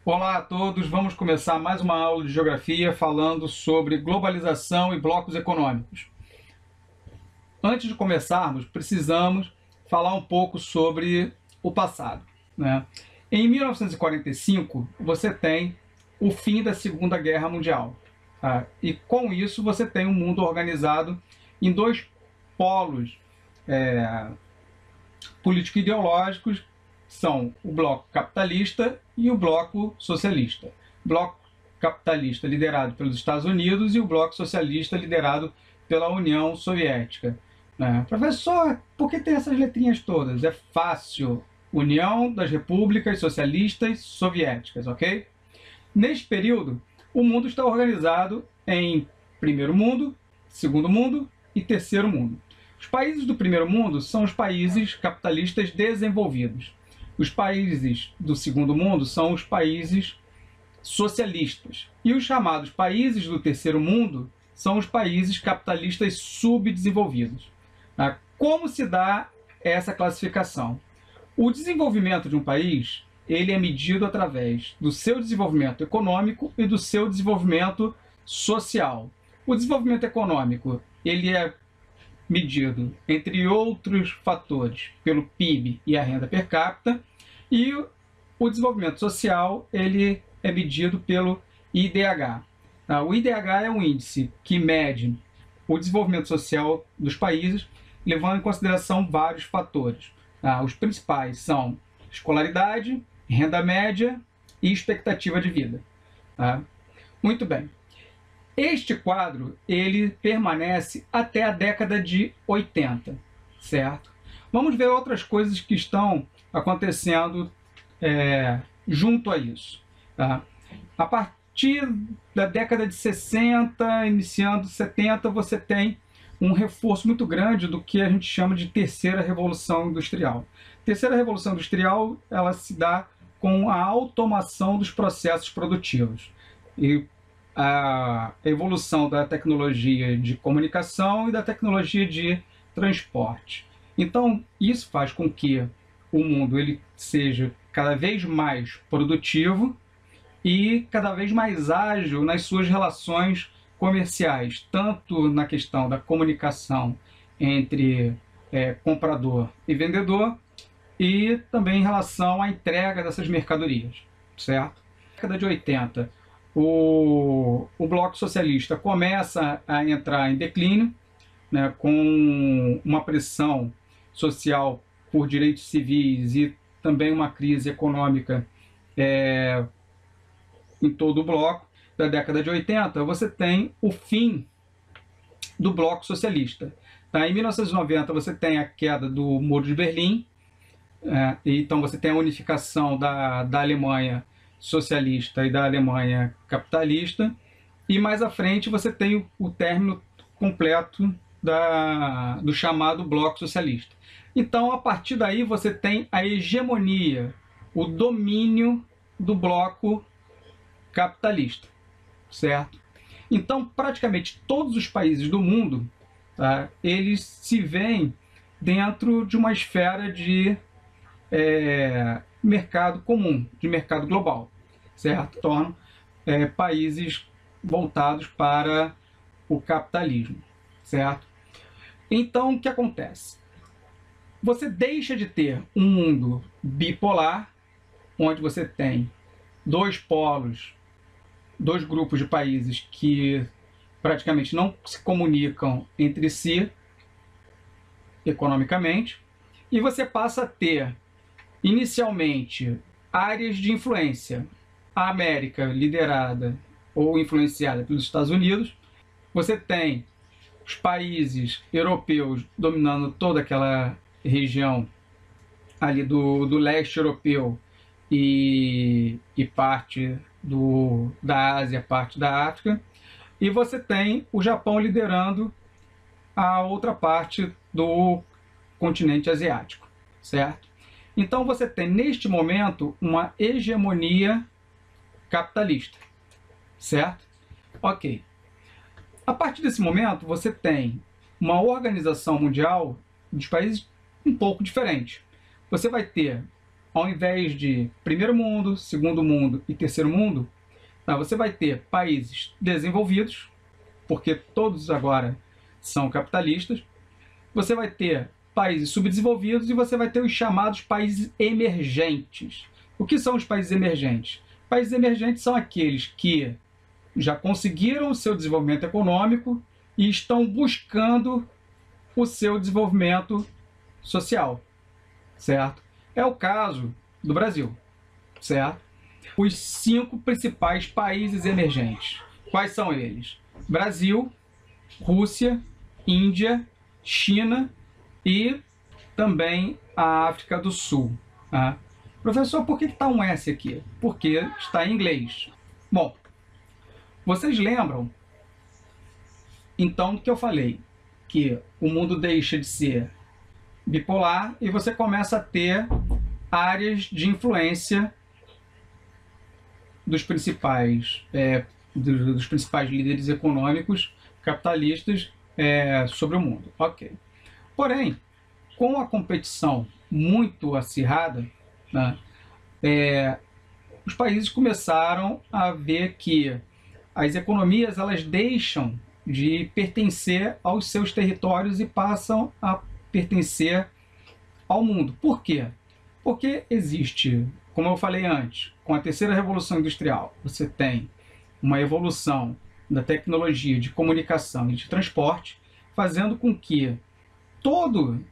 Olá a todos, vamos começar mais uma aula de geografia falando sobre globalização e blocos econômicos. Antes de começarmos, precisamos falar um pouco sobre o passado, né? Em 1945, você tem o fim da Segunda Guerra Mundial, tá? E com isso você tem um mundo organizado em dois polos político-ideológicos, são o bloco capitalista e o bloco socialista. O bloco capitalista liderado pelos Estados Unidos e o bloco socialista liderado pela União Soviética. Professor, por que tem essas letrinhas todas? É fácil. União das Repúblicas Socialistas Soviéticas, ok? Neste período, o mundo está organizado em primeiro mundo, segundo mundo e terceiro mundo. Os países do primeiro mundo são os países capitalistas desenvolvidos. Os países do segundo mundo são os países socialistas. E os chamados países do terceiro mundo são os países capitalistas subdesenvolvidos. Como se dá essa classificação? O desenvolvimento de um país ele é medido através do seu desenvolvimento econômico e do seu desenvolvimento social. O desenvolvimento econômico ele é medido, entre outros fatores, pelo PIB e a renda per capita, e o desenvolvimento social ele é medido pelo IDH. O IDH é um índice que mede o desenvolvimento social dos países, levando em consideração vários fatores. Os principais são escolaridade, renda média e expectativa de vida. Muito bem. Este quadro ele permanece até a década de 80, certo? Vamos ver outras coisas que estão acontecendo junto a isso. A partir da década de 60, iniciando 70, você tem um reforço muito grande do que a gente chama de terceira revolução industrial. A terceira revolução industrial ela se dá com a automação dos processos produtivos e a evolução da tecnologia de comunicação e da tecnologia de transporte. Então, isso faz com que o mundo ele seja cada vez mais produtivo e cada vez mais ágil nas suas relações comerciais, tanto na questão da comunicação entre comprador e vendedor, e também em relação à entrega dessas mercadorias, certo? Na década de 80, o bloco socialista começa a entrar em declínio, né, com uma pressão social por direitos civis e também uma crise econômica em todo o bloco. Da década de 80, você tem o fim do bloco socialista. Em 1990, você tem a queda do Muro de Berlim, então você tem a unificação da Alemanha socialista e da Alemanha capitalista, e mais à frente você tem o término completo do chamado bloco socialista. Então, a partir daí, você tem a hegemonia, o domínio do bloco capitalista, certo? Então, praticamente todos os países do mundo, eles se veem dentro de uma esfera de mercado comum, de mercado global, certo? Tornam países voltados para o capitalismo, certo? Então, o que acontece? Você deixa de ter um mundo bipolar, onde você tem dois polos, dois grupos de países que praticamente não se comunicam entre si economicamente, e você passa a ter inicialmente áreas de influência. A América liderada ou influenciada pelos Estados Unidos, você tem os países europeus dominando toda aquela região ali do leste europeu e parte da Ásia, parte da África, e você tem o Japão liderando a outra parte do continente asiático, certo? Então você tem neste momento uma hegemonia capitalista, certo? Ok. A partir desse momento você tem uma organização mundial dos países um pouco diferente. Você vai ter ao invés de primeiro mundo, segundo mundo e terceiro mundo, você vai ter países desenvolvidos, porque todos agora são capitalistas, você vai ter países subdesenvolvidos e você vai ter os chamados países emergentes. O que são os países emergentes? Países emergentes são aqueles que já conseguiram o seu desenvolvimento econômico e estão buscando o seu desenvolvimento social, certo? É o caso do Brasil, certo? Os 5 principais países emergentes. Quais são eles? Brasil, Rússia, Índia, China e também a África do Sul. Tá? Professor, por que está um S aqui? Porque está em inglês. Bom, vocês lembram, então, do que eu falei? Que o mundo deixa de ser bipolar e você começa a ter áreas de influência dos principais líderes econômicos capitalistas sobre o mundo. Ok. Porém, com a competição muito acirrada, né, os países começaram a ver que as economias elas deixam de pertencer aos seus territórios e passam a pertencer ao mundo. Por quê? Porque existe, como eu falei antes, com a terceira revolução industrial, você tem uma evolução da tecnologia de comunicação e de transporte, fazendo com que todo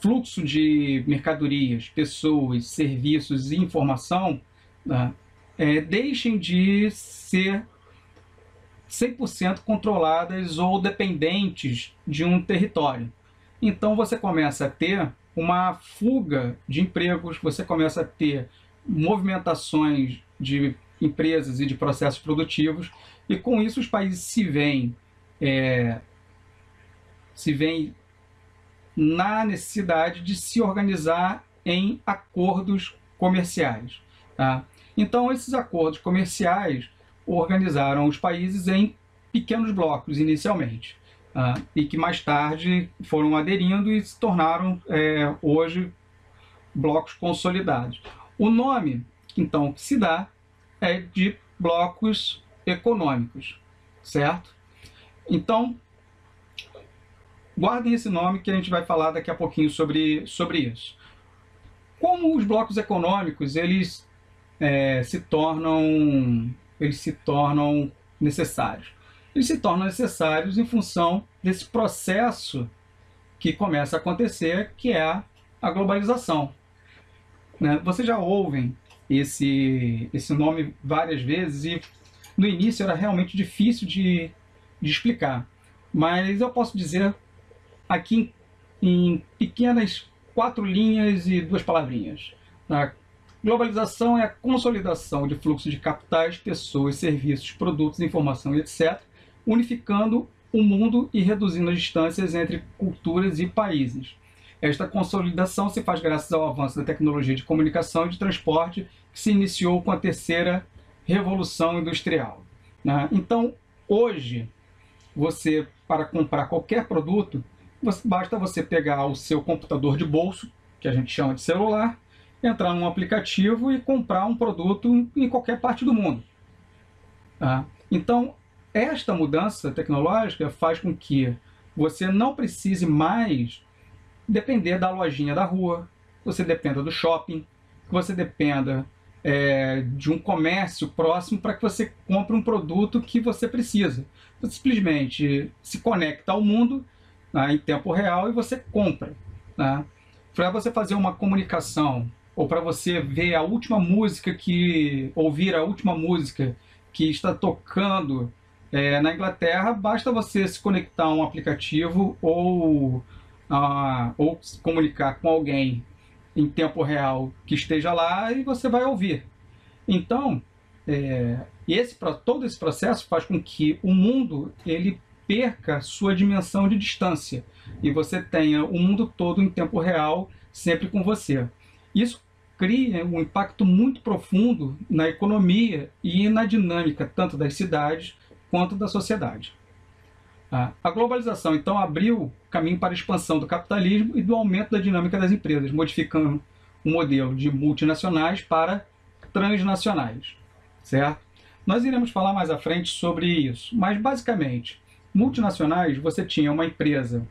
fluxo de mercadorias, pessoas, serviços e informação, né, deixem de ser 100% controladas ou dependentes de um território. Então você começa a ter uma fuga de empregos, você começa a ter movimentações de empresas e de processos produtivos, e com isso os países se veem na necessidade de se organizar em acordos comerciais. Tá? Então esses acordos comerciais organizaram os países em pequenos blocos inicialmente, e que mais tarde foram aderindo e se tornaram hoje blocos consolidados. O nome, então, que se dá é de blocos econômicos, certo? Então, guardem esse nome que a gente vai falar daqui a pouquinho sobre isso. Como os blocos econômicos eles se tornam necessários? Eles se tornam necessários em função desse processo que começa a acontecer, que é a globalização. Né? Vocês já ouvem esse nome várias vezes e no início era realmente difícil de explicar. Mas eu posso dizer aqui em pequenas 4 linhas e 2 palavrinhas. A globalização é a consolidação de fluxos de capitais, pessoas, serviços, produtos, informação e etc., unificando o mundo e reduzindo as distâncias entre culturas e países. Esta consolidação se faz graças ao avanço da tecnologia de comunicação e de transporte que se iniciou com a terceira revolução industrial. Então, hoje, para comprar qualquer produto, basta você pegar o seu computador de bolso, que a gente chama de celular, entrar num aplicativo e comprar um produto em qualquer parte do mundo. Então, esta mudança tecnológica faz com que você não precise mais depender da lojinha da rua, você dependa do shopping, você dependa de um comércio próximo para que você compre um produto que você precisa. Você simplesmente se conecta ao mundo em tempo real e você compra. Para você fazer uma comunicação ou para você ver a última música ouvir a última música que está tocando na Inglaterra, basta você se conectar a um aplicativo ou se comunicar com alguém em tempo real que esteja lá e você vai ouvir. Então, todo esse processo faz com que o mundo ele perca sua dimensão de distância e você tenha o mundo todo em tempo real sempre com você. Isso cria um impacto muito profundo na economia e na dinâmica tanto das cidades quanto da sociedade. A globalização, então, abriu caminho para a expansão do capitalismo e do aumento da dinâmica das empresas, modificando um modelo de multinacionais para transnacionais, certo? Nós iremos falar mais à frente sobre isso, mas basicamente, multinacionais, você tinha uma empresa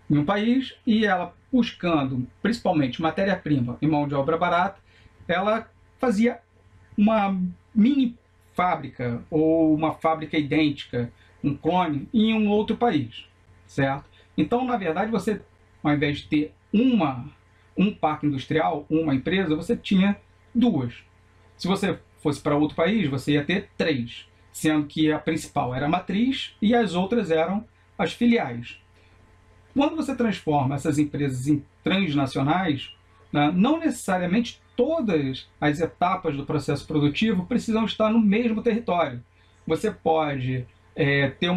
em um país e ela, buscando principalmente matéria-prima e mão de obra barata, ela fazia uma mini fábrica ou uma fábrica idêntica, um clone, em um outro país, certo? Então, na verdade, você, ao invés de ter um parque industrial, uma empresa, você tinha duas. Se você fosse para outro país, você ia ter três, sendo que a principal era a matriz e as outras eram as filiais. Quando você transforma essas empresas em transnacionais, né, não necessariamente todas as etapas do processo produtivo precisam estar no mesmo território. Você pode ter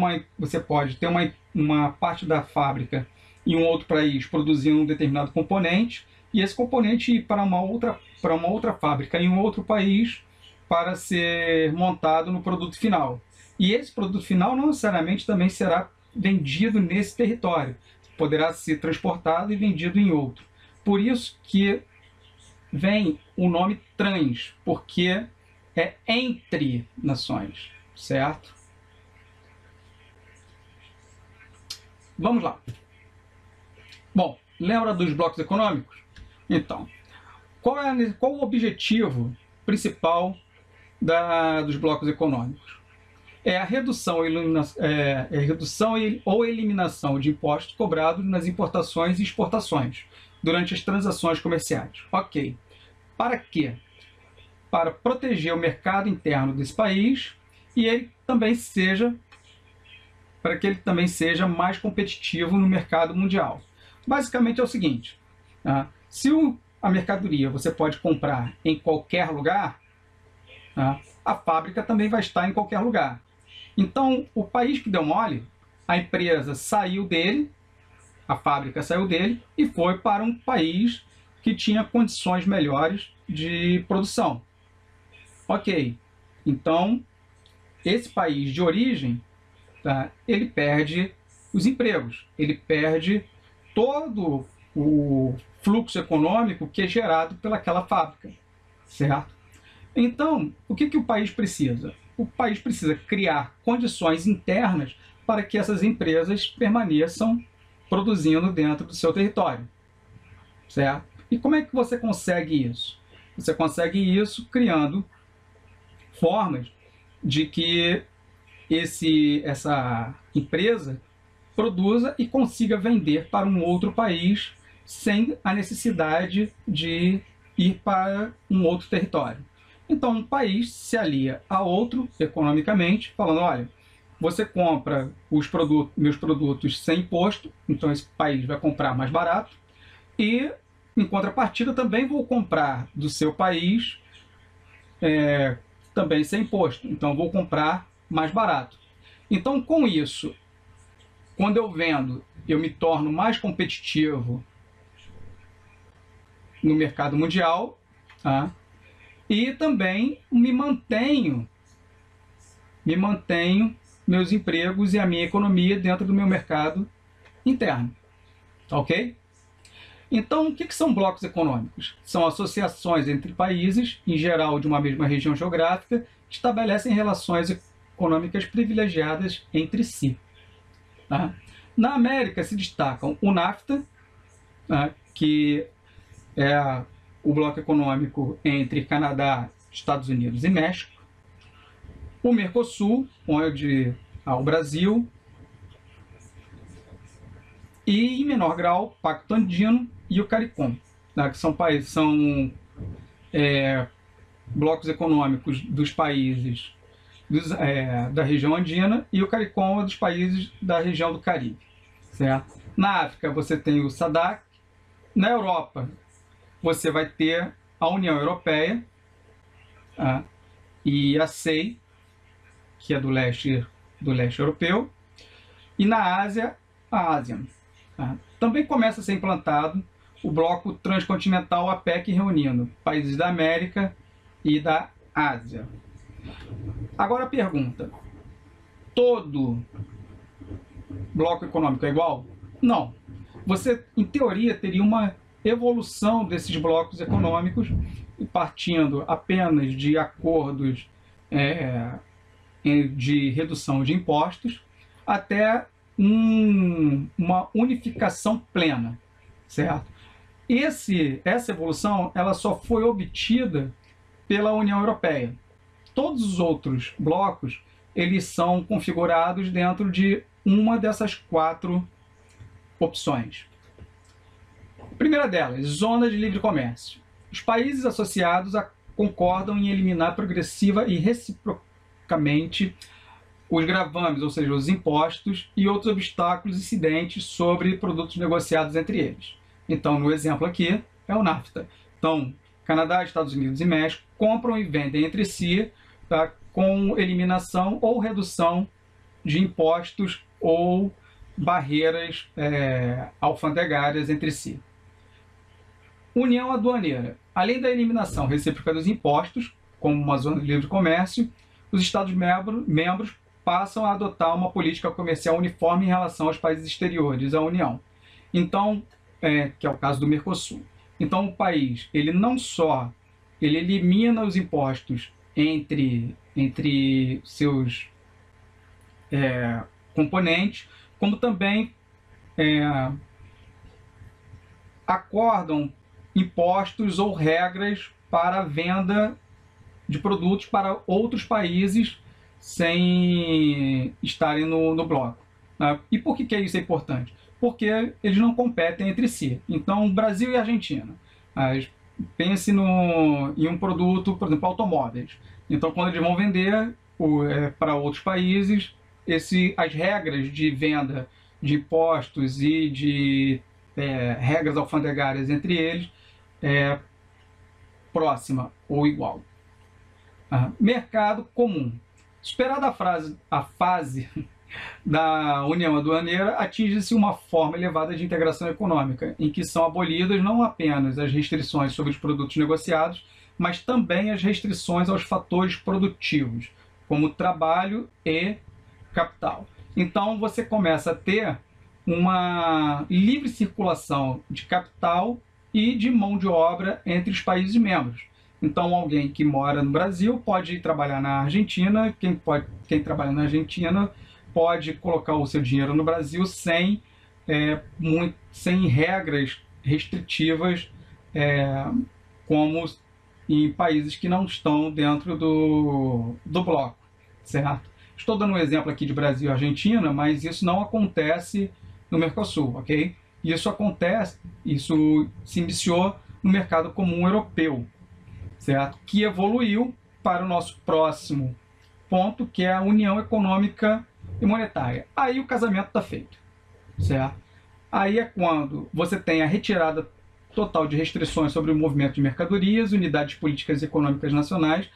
uma parte da fábrica em um outro país produzindo um determinado componente e esse componente ir para uma outra fábrica em um outro país para ser montado no produto final. E esse produto final não necessariamente também será vendido nesse território. Poderá ser transportado e vendido em outro. Por isso que vem o nome trans, porque é entre nações, certo? Vamos lá. Bom, lembra dos blocos econômicos? Então, qual o objetivo principal dos blocos econômicos? É a redução ou eliminação de impostos cobrados nas importações e exportações durante as transações comerciais. Ok. Para quê? Para proteger o mercado interno desse país e para que ele também seja mais competitivo no mercado mundial. Basicamente é o seguinte, tá? Se a mercadoria você pode comprar em qualquer lugar, tá? A fábrica também vai estar em qualquer lugar. Então, o país que deu mole, a empresa saiu dele, a fábrica saiu dele e foi para um país que tinha condições melhores de produção. Ok, então, esse país de origem, tá, ele perde os empregos, ele perde todo o fluxo econômico que é gerado pelaquela fábrica, certo? Então, o que o país precisa? O país precisa criar condições internas para que essas empresas permaneçam produzindo dentro do seu território, certo? E como é que você consegue isso? Você consegue isso criando formas de que essa empresa produza e consiga vender para um outro país sem a necessidade de ir para um outro território. Então, um país se alia a outro economicamente, falando, olha, você compra meus produtos sem imposto, então esse país vai comprar mais barato, e, em contrapartida, também vou comprar do seu país também sem imposto, então vou comprar mais barato. Então, com isso, quando eu vendo, eu me torno mais competitivo no mercado mundial, tá? E também me mantenho meus empregos e a minha economia dentro do meu mercado interno. Ok? Então, o que são blocos econômicos? São associações entre países, em geral de uma mesma região geográfica, que estabelecem relações econômicas privilegiadas entre si. Tá? Na América se destacam o NAFTA, tá? Que é o bloco econômico entre Canadá, Estados Unidos e México, o Mercosul, onde há o Brasil, e, em menor grau, o Pacto Andino e o CARICOM, tá? Que são blocos econômicos dos países da região andina, e o CARICOM é dos países da região do Caribe. Certo? Na África você tem o SADC, na Europa você vai ter a União Europeia, tá? E a CEI, que é do leste europeu, e na Ásia, a ASEAN. Tá? Também começa a ser implantado o bloco transcontinental APEC, reunindo países da América e da Ásia. Agora a pergunta, todo bloco econômico é igual? Não. Você, em teoria, teria uma evolução desses blocos econômicos, partindo apenas de acordos de redução de impostos, até uma unificação plena, certo? Essa evolução ela só foi obtida pela União Europeia. Todos os outros blocos eles são configurados dentro de uma dessas 4 opções. A primeira delas, zona de livre comércio. Os países associados concordam em eliminar progressiva e reciprocamente os gravames, ou seja, os impostos e outros obstáculos incidentes sobre produtos negociados entre eles. Então, no exemplo aqui, é o NAFTA. Então, Canadá, Estados Unidos e México compram e vendem entre si, tá, com eliminação ou redução de impostos ou barreiras alfandegárias entre si. União aduaneira. Além da eliminação recíproca dos impostos, como uma zona de livre comércio, os Estados-membros passam a adotar uma política comercial uniforme em relação aos países exteriores à União. Então, que é o caso do Mercosul. Então, o país, ele não só elimina os impostos entre seus componentes, como também acordam impostos ou regras para a venda de produtos para outros países sem estarem no bloco. E por que isso é importante? Porque eles não competem entre si. Então, Brasil e Argentina. Pense em um produto, por exemplo, automóveis. Então, quando eles vão vender para outros países, as regras de venda de impostos e de regras alfandegárias entre eles é próxima ou igual. Mercado comum. Superada a fase da União Aduaneira, atinge-se uma forma elevada de integração econômica, em que são abolidas não apenas as restrições sobre os produtos negociados, mas também as restrições aos fatores produtivos, como trabalho e capital. Então, você começa a ter uma livre circulação de capital e de mão de obra entre os países membros. Então, alguém que mora no Brasil pode ir trabalhar na Argentina, quem trabalha na Argentina pode colocar o seu dinheiro no Brasil sem regras restritivas, como em países que não estão dentro do bloco, certo? Estou dando um exemplo aqui de Brasil e Argentina, mas isso não acontece no Mercosul, ok? Isso se iniciou no mercado comum europeu, certo? Que evoluiu para o nosso próximo ponto, que é a União Econômica e Monetária. Aí o casamento está feito, certo? Aí é quando você tem a retirada total de restrições sobre o movimento de mercadorias, unidades políticas e econômicas nacionais,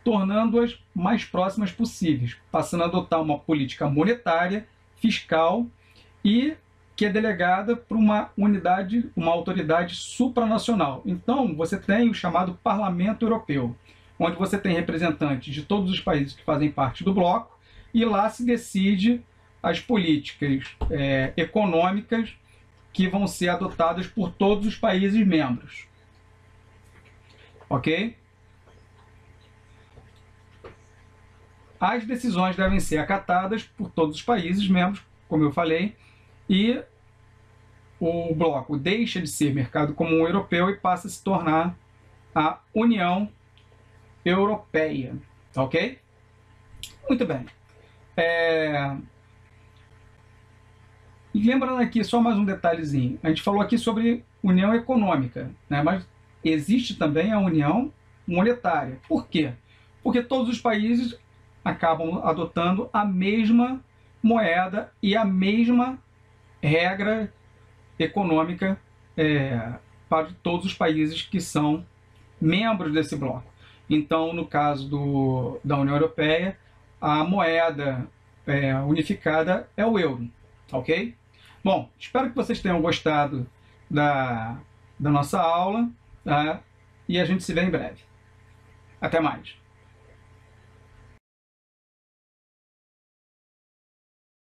tornando-as mais próximas possíveis, passando a adotar uma política monetária, fiscal e que é delegada por uma autoridade supranacional. Então, você tem o chamado Parlamento Europeu, onde você tem representantes de todos os países que fazem parte do bloco, e lá se decide as políticas econômicas que vão ser adotadas por todos os países membros. Ok? As decisões devem ser acatadas por todos os países membros, como eu falei, e o bloco deixa de ser mercado comum europeu e passa a se tornar a União Europeia. Ok? Muito bem. Lembrando aqui só mais um detalhezinho. A gente falou aqui sobre união econômica, né? Mas existe também a união monetária. Por quê? Porque todos os países acabam adotando a mesma moeda e a mesma regra econômica para todos os países que são membros desse bloco. Então, no caso da União Europeia, a moeda unificada é o euro, ok? Bom, espero que vocês tenham gostado da nossa aula, tá? E a gente se vê em breve. Até mais!